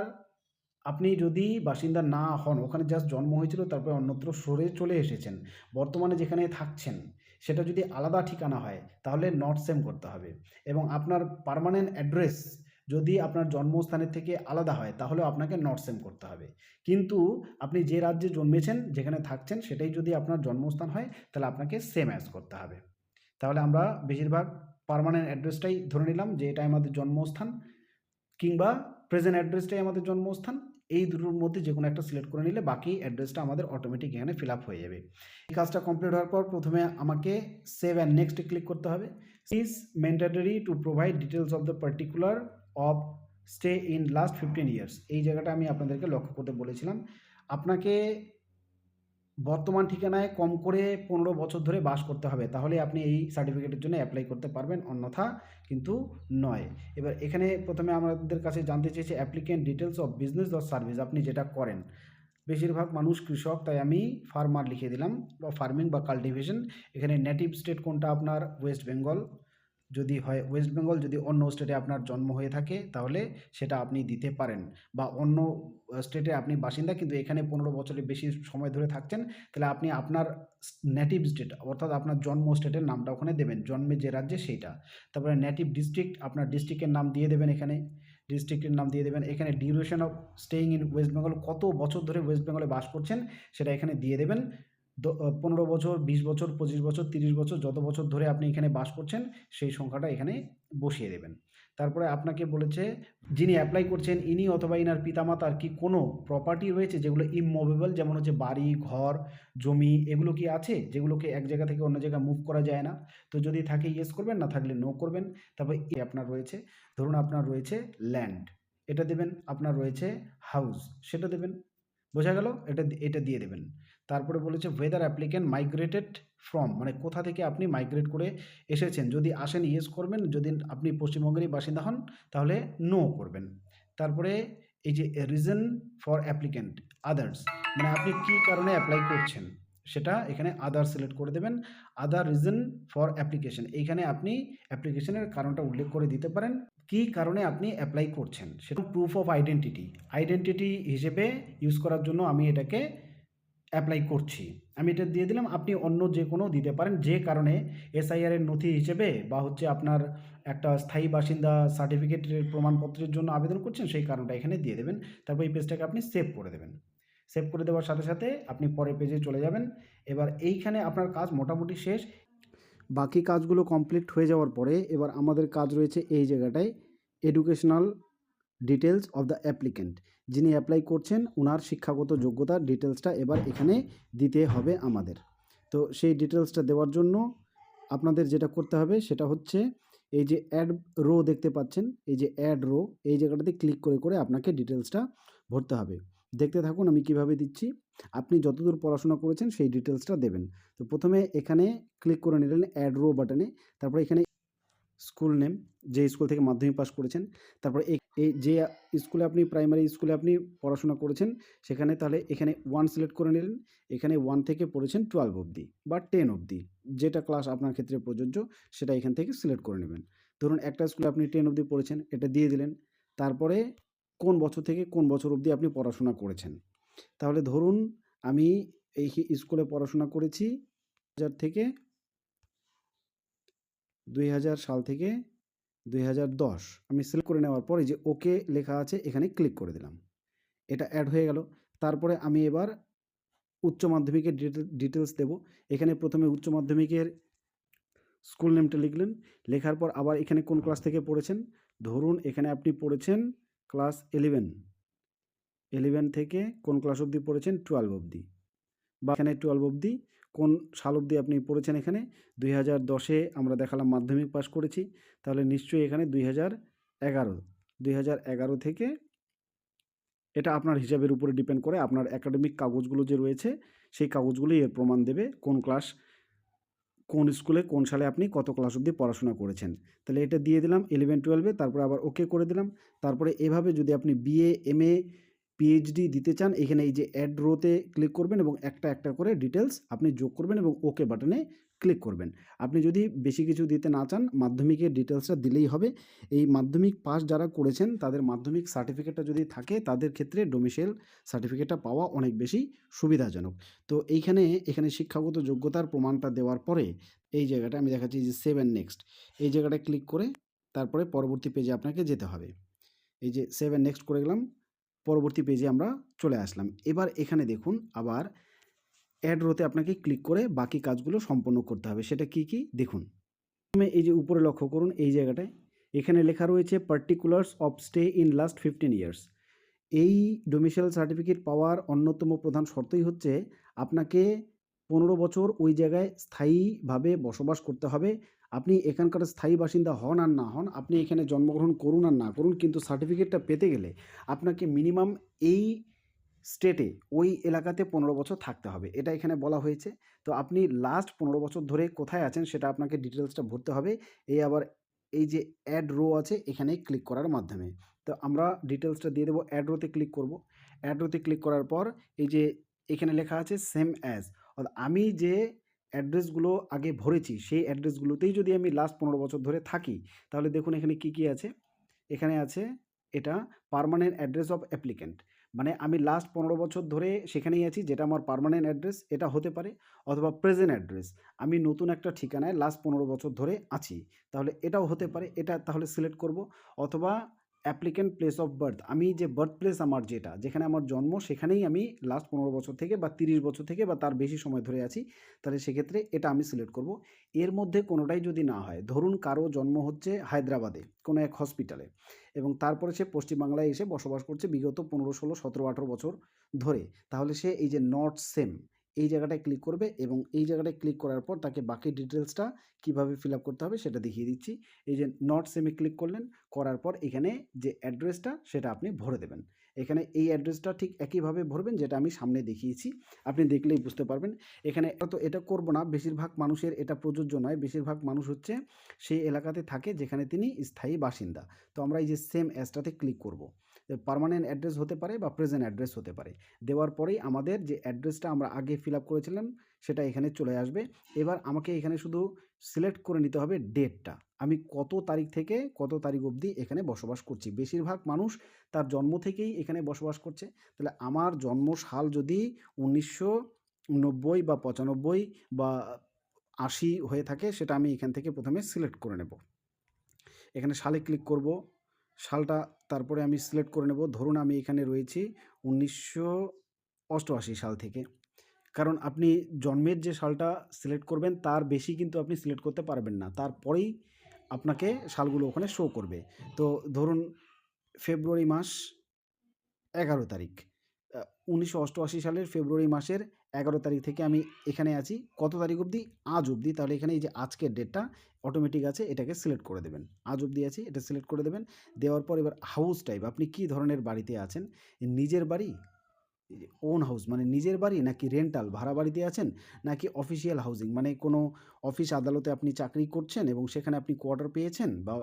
আপনি যদি বাসিন্দা না হন, ওখানে জাস্ট জন্ম হয়েছিল তারপরে অন্যত্র সরে চলে এসেছেন, বর্তমানে যেখানে থাকছেন সেটা যদি আলাদা ঠিকানা হয় তাহলে নট সেম করতে হবে। এবং আপনার পার্মানেন্ট অ্যাড্রেস যদি আপনার জন্মস্থানের থেকে আলাদা হয় তাহলেও আপনাকে নট সেম করতে হবে। কিন্তু আপনি যে রাজ্যে জন্মেছেন যেখানে থাকছেন সেটাই যদি আপনার জন্মস্থান হয় তাহলে আপনাকে সেম অ্যাজ করতে হবে। তাহলে আমরা বেশিরভাগ পার্মানেন্ট অ্যাড্রেসটাই ধরে নিলাম যে এটা আমাদের জন্মস্থান, কিংবা প্রেজেন্ট অ্যাড্রেসটাই আমাদের জন্মস্থান। এই দুটোর মধ্যে যে কোনো একটা সিলেক্ট করে নিলে বাকি অ্যাড্রেসটা আমাদের অটোমেটিক এখানে ফিল আপ হয়ে যাবে। এই কাজটা কমপ্লিট হওয়ার পর প্রথমে আমাকে সেভ অ্যান্ড নেক্সটে ক্লিক করতে হবে। Is mandatory to provide details of the particular of stay in last 15 years, এই জায়গাটা আমি আপনাদেরকে লক্ষ্য করতে বলেছিলাম। আপনাকে বর্তমান ঠিকানায় কম করে 15 বছর ধরে বাস করতে হবে, তাহলে আপনি এই সার্টিফিকেটের জন্য অ্যাপ্লাই করতে পারবেন, অন্যথা কিন্তু নয়। এবার এখানে প্রথমে আমাদের কাছে জানতে চেয়েছে applicant details of business or service, আপনি যেটা করেন। বেশিরভাগ মানুষ কৃষক, তাই আমি ফার্মার লিখে দিলাম, বা ফার্মিং বা কাল্টিভেশন। এখানে নেটিভ স্টেট কোনটা আপনার, ওয়েস্ট বেঙ্গল যদি হয় ওয়েস্ট বেঙ্গল, যদি অন্য স্টেটে আপনার জন্ম হয়ে থাকে তাহলে সেটা আপনি দিতে পারেন, বা অন্য স্টেটে আপনি বাসিন্দা কিন্তু এখানে 15 বছরের বেশি সময় ধরে থাকছেন তাহলে আপনি আপনার নেটিভ স্টেট অর্থাৎ আপনার জন্ম স্টেটের নামটা ওখানে দেবেন, জন্মে যে রাজ্যে সেইটা। তারপরে নেটিভ ডিস্ট্রিক্ট, আপনার ডিস্ট্রিক্টের নাম দিয়ে দেবেন, এখানে ডিস্ট্রিক্টের নাম দিয়ে দেবেন। এখানে duration of staying in West Bengal, কত বছর ধরে ওয়েস্ট বেঙ্গলে বাস করছেন সেটা এখানে দিয়ে দেবেন। 15 বছর, 20 বছর, 25 বছর, 30 বছর, যত বছর ধরে আপনি এখানে বাস করছেন সেই সংখ্যাটা এখানে বসিয়ে দেবেন। তারপরে আপনাকে বলেছে যিনি অ্যাপ্লাই করছেন ইনি অথবা ইনার পিতামাতার কি কোনো প্রপার্টি রয়েছে যেগুলো ইমমুভেবল, যেমন হচ্ছে বাড়ি, ঘর, জমি, এগুলো কি আছে যেগুলোকে এক জায়গা থেকে অন্য জায়গায় মুভ করা যায় না। তো যদি থাকে ইয়েস করবেন, না থাকলে নো করবেন। তারপরে আপনার রয়েছে, ধরুন আপনার রয়েছে ল্যান্ড, এটা দেবেন। আপনার রয়েছে হাউস, সেটা দেবেন। বোঝা গেল? এটা দিয়ে দেবেন। তারপরে বলেছে ওয়েদার অ্যাপ্লিক্যান্ট মাইগ্রেটেড ফ্রম, মানে কোথা থেকে আপনি মাইগ্রেট করে এসেছেন। যদি আসেন ইয়েস করবেন, যদি আপনি পশ্চিমবঙ্গেরই বাসিন্দা হন তাহলে নো করবেন। তারপরে এই যে রিজন ফর অ্যাপ্লিক্যান্ট আদার্স, মানে আপনি কী কারণে অ্যাপ্লাই করছেন সেটা এখানে আদার সিলেক্ট করে দেবেন। আদার রিজন ফর অ্যাপ্লিকেশন, এইখানে আপনি অ্যাপ্লিকেশনের কারণটা উল্লেখ করে দিতে পারেন, কী কারণে আপনি অ্যাপ্লাই করছেন সেটা। প্রুফ অফ আইডেন্টিটি হিসেবে ইউজ করার জন্য আমি এটাকে অ্যাপ্লাই করছি, আমি এটা দিয়ে দিলাম। আপনি অন্য যে কোনো দিতে পারেন, যে কারণে এসআইআর এর নথি হিসেবে বা হচ্ছে আপনার একটা স্থায়ী বাসিন্দা সার্টিফিকেটের প্রমাণপত্রের জন্য আবেদন করছেন সেই কারণটা এখানে দিয়ে দেবেন। তারপর এই পেজটাকে আপনি সেভ করে দেবেন। সেভ করে দেওয়ার সাথে সাথে আপনি পরের পেজে চলে যাবেন। এবার এইখানে আপনার কাজ মোটামুটি শেষ। বাকি কাজগুলো কমপ্লিট হয়ে যাওয়ার পরে এবার আমাদের কাজ রয়েছে এই জায়গাটায় educational details of the applicant, যিনি অ্যাপ্লাই করছেন ওনার শিক্ষাগত যোগ্যতার ডিটেলসটা এবার এখানে দিতে হবে আমাদের। তো সেই ডিটেলসটা দেওয়ার জন্য আপনাদের যেটা করতে হবে সেটা হচ্ছে এই যে অ্যাড রো দেখতে পাচ্ছেন, এই যে অ্যাড রো, এই জায়গাটাতে ক্লিক করে করে আপনাকে ডিটেলসটা ভরতে হবে। দেখতে থাকুন আমি কিভাবে দিচ্ছি। আপনি যতদূর পড়াশোনা করেছেন সেই ডিটেলসটা দেবেন। তো প্রথমে এখানে ক্লিক করে নিলেন অ্যাড রো বাটনে, তারপরে এখানে স্কুল নেম, যে স্কুল থেকে মাধ্যমিক পাস করেছেন, তারপরে এই যে স্কুলে আপনি প্রাইমারি স্কুলে আপনি পড়াশোনা করেছেন সেখানে তাহলে এখানে 1 সিলেক্ট করে নিলেন। এখানে 1 থেকে পড়েছেন 12 অবধি বা 10 অবধি, যেটা ক্লাস আপনার ক্ষেত্রে প্রযোজ্য সেটা এখান থেকে সিলেক্ট করে নেবেন। ধরুন একটা স্কুলে আপনি 10 অবধি পড়েছেন, এটা দিয়ে দিলেন। তারপরে কোন বছর থেকে কোন বছর অবধি আপনি পড়াশোনা করেছেন। তাহলে ধরুন আমি এই স্কুলে পড়াশোনা করেছি 2000 থেকে 2000 সাল থেকে 2010 আমি সিলেক্ট করে নেওয়ার পরে যে ওকে লেখা আছে এখানে ক্লিক করে দিলাম। এটা অ্যাড হয়ে গেল। তারপরে আমি এবার উচ্চ মাধ্যমিকের ডিটেলস দেব। এখানে প্রথমে উচ্চ মাধ্যমিকের স্কুল নেমটা লিখলেন। লেখার পর আবার এখানে কোন ক্লাস থেকে পড়েছেন। ধরুন এখানে আপনি পড়েছেন ক্লাস 11 থেকে কোন ক্লাস অবধি পড়েছেন 12 অবধি, বা এখানে 12 অবধি কোন সাল অবধি আপনি পড়েছেন। এখানে 2010-এ আমরা দেখালাম মাধ্যমিক পাস করেছি, তাহলে নিশ্চয়ই এখানে 2011 থেকে, এটা আপনার হিসাবের উপরে ডিপেন্ড করে। আপনার একাডেমিক কাগজগুলো যে রয়েছে সেই কাগজগুলোই এর প্রমাণ দেবে কোন ক্লাস কোন স্কুলে কোন সালে আপনি কত ক্লাস অবধি পড়াশোনা করেছেন। তাহলে এটা দিয়ে দিলাম 11-12-এ, তারপরে আবার ওকে করে দিলাম। তারপরে এভাবে যদি আপনি বিএ, এমএ, পিএইচডি দিতে চান, এখানে এই যে অ্যাড রোতে ক্লিক করবেন এবং একটা একটা করে ডিটেলস আপনি যোগ করবেন এবং ওকে বাটনে ক্লিক করবেন। আপনি যদি বেশি কিছু দিতে না চান, মাধ্যমিকের ডিটেলসটা দিলেই হবে। এই মাধ্যমিক পাস যারা করেছেন তাদের মাধ্যমিক সার্টিফিকেটটা যদি থাকে তাদের ক্ষেত্রে ডোমিসাইল সার্টিফিকেটটা পাওয়া অনেক বেশি সুবিধাজনক। তো এখানে শিক্ষাগত যোগ্যতার প্রমাণটা দেওয়ার পরে এই জায়গাটা আমি দেখাচ্ছি যে সেভ অ্যান্ড নেক্সট, এই জায়গাটায় ক্লিক করে তারপরে পরবর্তী পেজে আপনাকে যেতে হবে। এই যে সেভ অ্যান্ড নেক্সট করে গেলাম, পরবর্তী পেজে আমরা চলে আসলাম। এবার এখানে দেখুন আবার অ্যাড রোতে আপনাকে ক্লিক করে বাকি কাজগুলো সম্পন্ন করতে হবে। সেটা কি কি দেখুন। প্রথমে এই যে উপরে লক্ষ্য করুন এই জায়গাটায় এখানে লেখা রয়েছে particulars of stay in last 15 years. এই ডোমিসাইল সার্টিফিকেট পাওয়ার অন্যতম প্রধান শর্তই হচ্ছে আপনাকে 15 বছর ওই জায়গায় স্থায়ীভাবে বসবাস করতে হবে। আপনি এখানকার স্থায়ী বাসিন্দা হন আর না হন, আপনি এখানে জন্মগ্রহণ করুন আর না করুন, কিন্তু সার্টিফিকেটটা পেতে গেলে আপনাকে মিনিমাম এই স্টেটে ওই এলাকাতে 15 বছর থাকতে হবে, এটা এখানে বলা হয়েছে। তো আপনি লাস্ট 15 বছর ধরে কোথায় আছেন সেটা আপনাকে ডিটেলসটা ভরতে হবে। আবার এই যে অ্যাড রো আছে এখানে ক্লিক করার মাধ্যমে। তো আমরা ডিটেলসটা দিয়ে দেবো, অ্যাড রোতে ক্লিক করব। অ্যাড রোতে ক্লিক করার পর এই যে এখানে লেখা আছে সেম অ্যাজ, অর্থাৎ আমি যে অ্যাড্রেসগুলো আগে ভরেছি সেই অ্যাড্রেসগুলোতেই যদি আমি লাস্ট 15 বছর ধরে থাকি, তাহলে দেখুন এখানে কি কি আছে। এখানে আছে এটা পার্মানেন্ট অ্যাড্রেস অফ অ্যাপ্লিক্যান্ট, মানে আমি লাস্ট 15 বছর ধরে সেখানেই আছি, যেটা আমার পার্মানেন্ট অ্যাড্রেস, এটা হতে পারে। অথবা প্রেজেন্ট অ্যাড্রেস, আমি নতুন একটা ঠিকানায় লাস্ট 15 বছর ধরে আছি, তাহলে এটাও হতে পারে, এটা তাহলে সিলেক্ট করব। অথবা অ্যাপ্লিক্যান্ট প্লেস অফ বার্থ, আমি যে বার্থ প্লেস আমার যেখানে আমার জন্ম সেখানেই আমি লাস্ট 15 বছর থেকে বা 30 বছর থেকে বা তার বেশি সময় ধরে আছি, তাহলে সেক্ষেত্রে এটা আমি সিলেক্ট করব। এর মধ্যে কোনোটাই যদি না হয়, ধরুন কারো জন্ম হচ্ছে হায়দ্রাবাদে কোনো এক হসপিটালে এবং তারপরে সে পশ্চিমবাংলায় এসে বসবাস করছে বিগত 15, 16, 17, 18 বছর ধরে, তাহলে সে এই যে নট সেম এই জায়গাটায় ক্লিক করবে এবং এই জায়গাটায় ক্লিক করার পর তাকে বাকি ডিটেলসটা কীভাবে ফিল আপ করতে হবে সেটা দেখিয়ে দিচ্ছি। এই যে নট সেমে ক্লিক করলেন, করার পর এখানে যে অ্যাড্রেসটা সেটা আপনি ভরে দেবেন। এখানে এই অ্যাড্রেসটা ঠিক একইভাবে ভরবেন যেটা আমি সামনে দেখিয়েছি, আপনি দেখলেই বুঝতে পারবেন। এখানে তো এটা করব না, বেশিরভাগ মানুষের এটা প্রযোজ্য নয়, বেশিরভাগ মানুষ হচ্ছে সেই এলাকাতে থাকে যেখানে তিনি স্থায়ী বাসিন্দা। তো আমরা এই যে সেম অ্যাজটাতে ক্লিক করব। পার্মানেন্ট অ্যাড্রেস হতে পারে বা প্রেজেন্ট অ্যাড্রেস হতে পারে। দেওয়ার পরেই আমাদের যে অ্যাড্রেসটা আমরা আগে ফিল আপ করেছিলাম সেটা এখানে চলে আসবে। এবার আমাকে এখানে শুধু সিলেক্ট করে নিতে হবে ডেটটা, আমি কত তারিখ থেকে কত তারিখ অবধি এখানে বসবাস করছি। বেশিরভাগ মানুষ তার জন্ম থেকেই এখানে বসবাস করছে, তাহলে আমার জন্ম সাল যদি 1990 বা 95 বা 80 হয়ে থাকে সেটা আমি এখান থেকে প্রথমে সিলেক্ট করে নেব। এখানে সালে ক্লিক করব, সালটা তারপরে আমি সিলেক্ট করে নেব। ধরুন আমি এখানে রয়েছি 1988 সাল থেকে, কারণ আপনি জন্মের যে সালটা সিলেক্ট করবেন তার বেশি কিন্তু আপনি সিলেক্ট করতে পারবেন না, তারপরেই আপনাকে সালগুলো ওখানে শো করবে। তো ধরুন ফেব্রুয়ারি মাস 11 তারিখ, 1988 সালের ফেব্রুয়ারি মাসের 11 তারিখ থেকে আমি এখানে আছি কত তারিখ অবধি, আজ অবধি। তাহলে এখানে এই যে আজকের ডেটটা অটোমেটিক আছে, এটাকে সিলেক্ট করে দেবেন। আজ অবধি আছি, এটা সিলেক্ট করে দেবেন। দেওয়ার পর এবার হাউস টাইপ, আপনি কী ধরনের বাড়িতে আছেন, নিজের বাড়ি ওন হাউস মানে নিজের বাড়ি, নাকি রেন্টাল ভাড়া বাড়িতে আছেন, নাকি অফিসিয়াল হাউজিং মানে কোনো অফিস আদালতে আপনি চাকরি করছেন এবং সেখানে আপনি কোয়ার্টার পেয়েছেন বা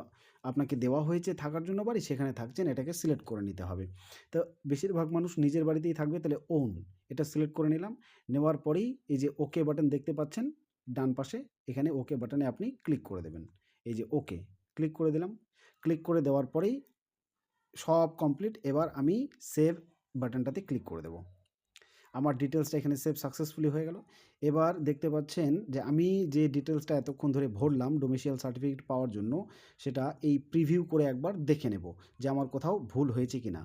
আপনাকে দেওয়া হয়েছে থাকার জন্য বাড়ি, সেখানে থাকছেন, এটাকে সিলেক্ট করে নিতে হবে। তো বেশিরভাগ মানুষ নিজের বাড়িতেই থাকবে, তাহলে ওন এটা সিলেক্ট করে নিলাম। নেওয়ার পরেই এই যে ওকে বাটন দেখতে পাচ্ছেন ডান পাশে, এখানে ওকে বাটনে আপনি ক্লিক করে দেবেন। এই যে ওকে ক্লিক করে দিলাম। ক্লিক করে দেওয়ার পরেই সব কমপ্লিট। এবার আমি সেভ বাটনটাতে ক্লিক করে দেবো। আমার ডিটেলসটা এখানে সেভ সাকসেসফুলি হয়ে গেল। এবার দেখতে পাচ্ছেন যে আমি যে ডিটেলসটা এতক্ষণ ধরে ভরলাম ডোমিসিয়াল সার্টিফিকেট পাওয়ার জন্য, সেটা এই প্রিভিউ করে একবার দেখে নেব যে আমার কোথাও ভুল হয়েছে কি না।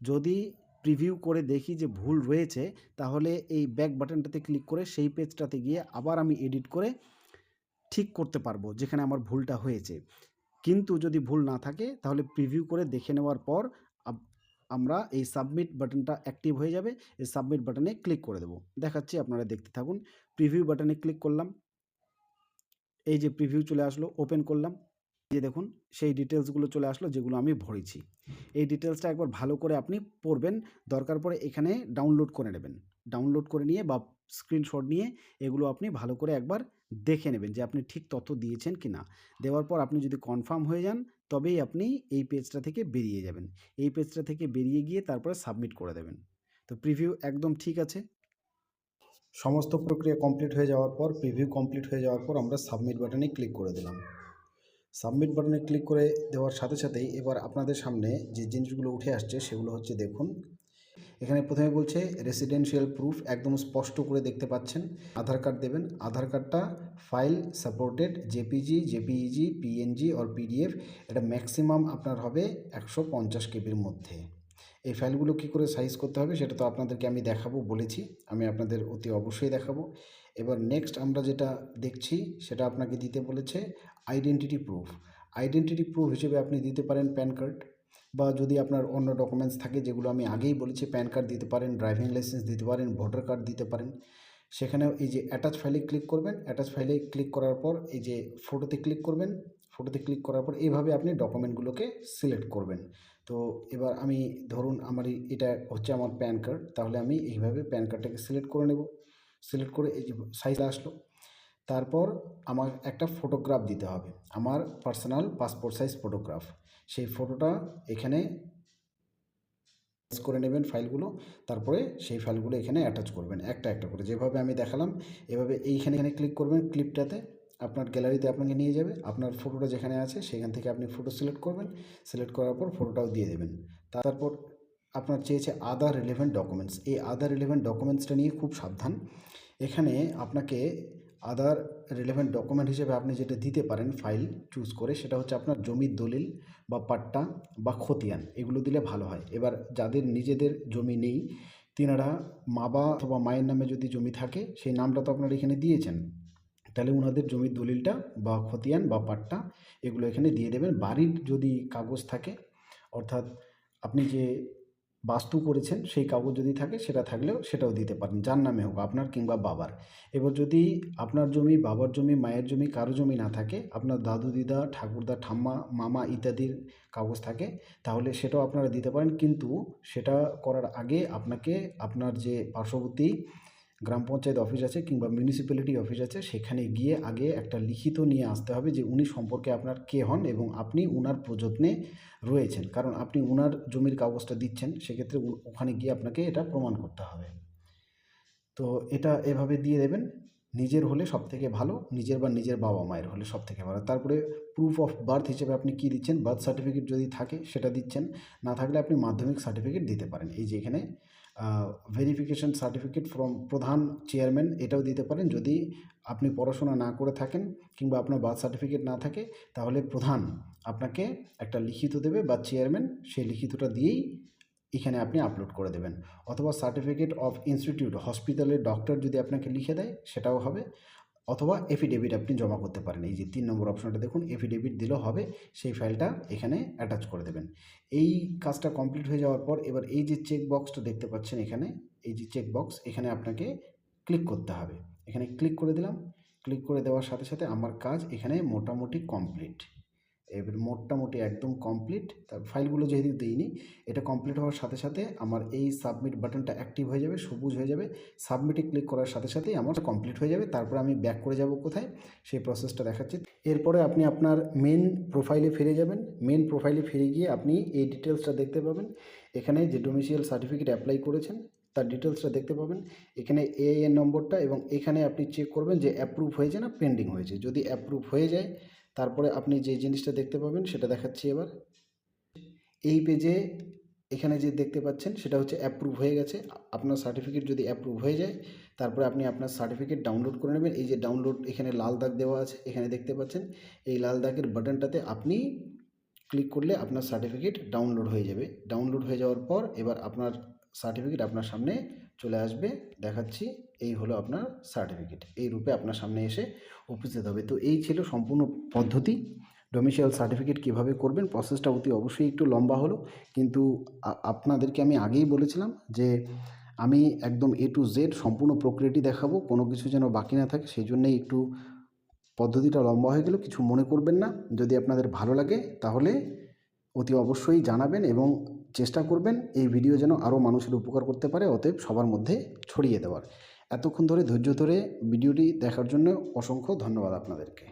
যদি প্রিভিউ করে দেখি যে ভুল রয়েছে, তাহলে এই ব্যাক বাটনটাতে ক্লিক করে সেই পেজটাতে গিয়ে আবার আমি এডিট করে ঠিক করতে পারবো যেখানে আমার ভুলটা হয়েছে। কিন্তু যদি ভুল না থাকে, তাহলে প্রিভিউ করে দেখে নেওয়ার পর আমরা এই সাবমিট বাটনটা অ্যাক্টিভ হয়ে যাবে। এই সাবমিট বাটনে ক্লিক করে দেবো। দেখাচ্ছি, আপনারা দেখতে থাকুন। প্রিভিউ বাটনে ক্লিক করলাম, এই যে প্রিভিউ চলে আসলো, ওপেন করলাম, যে দেখুন সেই ডিটেলসগুলো চলে আসলো যেগুলো আমি ভরেছি। এই ডিটেলসটা একবার ভালো করে আপনি পড়বেন, দরকার পড়ে এখানে ডাউনলোড করে নেবেন। ডাউনলোড করে নিয়ে বা স্ক্রিনশট নিয়ে এগুলো আপনি ভালো করে একবার দেখে নেবেন যে আপনি ঠিক তথ্য দিয়েছেন কি না। দেওয়ার পর আপনি যদি কনফার্ম হয়ে যান, তবেই আপনি এই পেজটা থেকে বেরিয়ে যাবেন। এই পেজটা থেকে বেরিয়ে গিয়ে তারপরে সাবমিট করে দেবেন। তো প্রিভিউ একদম ঠিক আছে। সমস্ত প্রক্রিয়া কমপ্লিট হয়ে যাওয়ার পর, প্রিভিউ কমপ্লিট হয়ে যাওয়ার পর আমরা সাবমিট বাটনে ক্লিক করে দিলাম। সাবমিট বাটনে ক্লিক করে দেওয়ার সাথে সাথেই এবার আপনাদের সামনে যে জিনিসগুলো উঠে আসছে সেগুলো হচ্ছে, দেখুন এখানে প্রথমে বলছে রেসিডেন্সিয়াল প্রুফ, একদম স্পষ্ট করে দেখতে পাচ্ছেন। আধার কার্ড দেবেন। আধার কার্ডটা file supported JPG, JPEG, PNG or PDF, এটা ম্যাক্সিমাম আপনার হবে 150 কেবির মধ্যে। এই ফাইলগুলো কী করে সাইজ করতে হবে সেটা তো আপনাদেরকে আমি দেখাবো বলেছি, আমি আপনাদের অতি অবশ্যই দেখাবো। এবার নেক্সট আমরা যেটা দেখছি সেটা আপনাকে দিতে বলেছে আইডেন্টিটি প্রুফ। আইডেন্টিটি প্রুফ হিসেবে আপনি দিতে পারেন প্যান কার্ড, বা যদি আপনার অন্য ডকুমেন্টস থাকে যেগুলো আমি আগেই বলেছি, প্যান কার্ড দিতে পারেন, ড্রাইভিং লাইসেন্স দিতে পারেন, ভোটার কার্ড দিতে পারেন। সেখানেও এই যে অ্যাটাচ ফাইলে ক্লিক করবেন। অ্যাটাচ ফাইলে ক্লিক করার পর এই যে ফটোতে ক্লিক করবেন। ফটোতে ক্লিক করার পর এইভাবে আপনি ডকুমেন্টগুলোকে সিলেক্ট করবেন। তো এবার আমি ধরুন এটা হচ্ছে আমার প্যান কার্ড, তাহলে আমি এইভাবে প্যান কার্ডটাকে সিলেক্ট করে নেব। সিলেক্ট করে এই যে সাইজ আসলো, তারপর আমার একটা ফটোগ্রাফ দিতে হবে, আমার পার্সোনাল পাসপোর্ট সাইজ ফটোগ্রাফ। সেই ফটোটা এখানে করে নেবেন ফাইলগুলো, তারপরে সেই ফাইলগুলো এখানে অ্যাটাচ করবেন একটা একটা করে, যেভাবে আমি দেখালাম এভাবে। এইখানে ক্লিক করবেন, ক্লিপটাতে আপনার গ্যালারিতে আপনাকে নিয়ে যাবে। আপনার ফটোটা যেখানে আছে সেখান থেকে আপনি ফটো সিলেক্ট করবেন। সিলেক্ট করার পর ফটোটাও দিয়ে দেবেন। তারপর আপনার চেয়েছে আদার রিলেভেন্ট ডকুমেন্টস। এই আদার রিলেভেন্ট ডকুমেন্টসটা নিয়ে খুব সাবধান। এখানে আপনাকে আদার রিলেভেন্ট ডকুমেন্ট হিসেবে আপনি যেটা দিতে পারেন ফাইল চুজ করে, সেটা হচ্ছে আপনার জমির দলিল বা পাট্টা বা খতিয়ান, এগুলো দিলে ভালো হয়। এবার যাদের নিজেদের জমি নেই, তিনারা বাবা অথবা মায়ের নামে যদি জমি থাকে, সেই নামটা তো আপনারা এখানে দিয়েছেন, তাহলে ওনাদের জমির দলিলটা বা খতিয়ান বা পাট্টা এগুলো এখানে দিয়ে দেবেন। বাড়ির যদি কাগজ থাকে, অর্থাৎ আপনি যে বাস্তু করেছেন সেই কাগজ যদি থাকে, সেটা থাকলেও সেটাও দিতে পারেন, যার নামে হোক, আপনার কিংবা বাবার। এবার যদি আপনার জমি, বাবার জমি, মায়ের জমি, কারো জমি না থাকে, আপনার দাদু দিদা, ঠাকুরদা, ঠাম্মা, মামা ইত্যাদির কাগজ থাকে, তাহলে সেটাও আপনারা দিতে পারেন। কিন্তু সেটা করার আগে আপনাকে আপনার যে পার্শ্ববর্তী গ্রাম পঞ্চায়েত অফিস আছে কিংবা মিউনিসিপ্যালিটি অফিস আছে, সেখানে গিয়ে আগে একটা লিখিত নিয়ে আসতে হবে যে উনি সম্পর্কে আপনার কে হন এবং আপনি উনার প্রযত্নে রয়েছেন। কারণ আপনি উনার জমির কাগজটা দিচ্ছেন, সেক্ষেত্রে ওখানে গিয়ে আপনাকে এটা প্রমাণ করতে হবে। তো এটা এভাবে দিয়ে দেবেন। নিজের হলে সবথেকে ভালো, নিজের বা নিজের বাবা মায়ের হলে সবথেকে ভালো। তারপরে প্রুফ অফ বার্থ হিসেবে আপনি কী দিচ্ছেন, বার্থ সার্টিফিকেট যদি থাকে সেটা দিচ্ছেন, না থাকলে আপনি মাধ্যমিক সার্টিফিকেট দিতে পারেন। এই যে এখানে ভেরিফিকেশন সার্টিফিকেট ফ্রম প্রধান চেয়ারম্যান, এটাও দিতে পারেন। যদি আপনি পড়াশোনা না করে থাকেন কিংবা আপনার বার্থ সার্টিফিকেট না থাকে, তাহলে প্রধান আপনাকে একটা লিখিত দেবে বা চেয়ারম্যান, সেই লিখিতটা দিয়েই এখানে আপনি আপলোড করে দেবেন। অথবা সার্টিফিকেট অফ ইনস্টিটিউট, হসপিটালের ডক্টর যদি আপনাকে লিখে দেয় সেটাও হবে। অথবা এফিডেভিট আপনি জমা করতে পারেন। এই যে 3 নম্বর অপশনটা দেখুন, এফিডেভিট দিলেও হবে। সেই ফাইলটা এখানে অ্যাটাচ করে দেবেন। এই কাজটা কমপ্লিট হয়ে যাওয়ার পর এবার এই যে চেক বক্সটা দেখতে পাচ্ছেন এখানে, এই যে চেক বক্স, এখানে আপনাকে ক্লিক করতে হবে। এখানে ক্লিক করে দিলাম। ক্লিক করে দেওয়ার সাথে সাথে আমার কাজ এখানে মোটামুটি কমপ্লিট। এবার মোটামুটি একদম কমপ্লিট। তার ফাইলগুলো যেহেতু দিইনি, এটা কমপ্লিট হওয়ার সাথে সাথে আমার এই সাবমিট বাটনটা অ্যাক্টিভ হয়ে যাবে, সবুজ হয়ে যাবে। সাবমিটে ক্লিক করার সাথে সাথেই আমার কমপ্লিট হয়ে যাবে। তারপরে আমি ব্যাক করে যাব কোথায়, সেই প্রসেসটা দেখাচ্ছি। এরপরে আপনি আপনার মেন প্রোফাইলে ফিরে যাবেন। মেন প্রোফাইলে ফিরে গিয়ে আপনি এই ডিটেলসটা দেখতে পাবেন। এখানে যে ডোমিসিয়াল সার্টিফিকেট অ্যাপ্লাই করেছেন তার ডিটেলসটা দেখতে পাবেন। এখানে এআইএন নম্বরটা, এবং এখানে আপনি চেক করবেন যে অ্যাপ্রুভ হয়েছে না পেন্ডিং হয়েছে। যদি অ্যাপ্রুভ হয়ে যায় তারপরে আপনি যে জিনিসটা দেখতে পাবেন সেটা দেখাচ্ছি এবার। এই পেজে এখানে যে দেখতে পাচ্ছেন সেটা হচ্ছে অ্যাপ্রুভ হয়ে গেছে। আপনার সার্টিফিকেট যদি অ্যাপ্রুভ হয়ে যায় তারপরে আপনি আপনার সার্টিফিকেট ডাউনলোড করে নেবেন। এই যে ডাউনলোড, এখানে লাল দাগ দেওয়া আছে, এখানে দেখতে পাচ্ছেন। এই লাল দাগের বাটনটাতে আপনি ক্লিক করলে আপনার সার্টিফিকেট ডাউনলোড হয়ে যাবে। ডাউনলোড হয়ে যাওয়ার পর এবার আপনার সার্টিফিকেট আপনার সামনে চলে আসবে। দেখাচ্ছি, এই হলো আপনার সার্টিফিকেট। এই রূপে আপনার সামনে এসে উপস্থিত হবে। তো এই ছিল সম্পূর্ণ পদ্ধতি, ডোমিসিয়াল সার্টিফিকেট কীভাবে করবেন। প্রসেসটা অতি অবশ্যই একটু লম্বা হলো, কিন্তু আপনাদেরকে আমি আগেই বলেছিলাম যে আমি একদম A to Z সম্পূর্ণ প্রক্রিয়াটি দেখাবো, কোনো কিছু যেন বাকি না থাকে। সেই জন্যেই একটু পদ্ধতিটা লম্বা হয়ে গেল, কিছু মনে করবেন না। যদি আপনাদের ভালো লাগে তাহলে অতি অবশ্যই জানাবেন এবং চেষ্টা করবেন এই ভিডিও যেন আরও মানুষের উপকার করতে পারে, অতএব সবার মধ্যে ছড়িয়ে দেওয়ার। এতক্ষণ ধরে ধৈর্য ধরে ভিডিওটি দেখার জন্য অসংখ্য ধন্যবাদ আপনাদেরকে।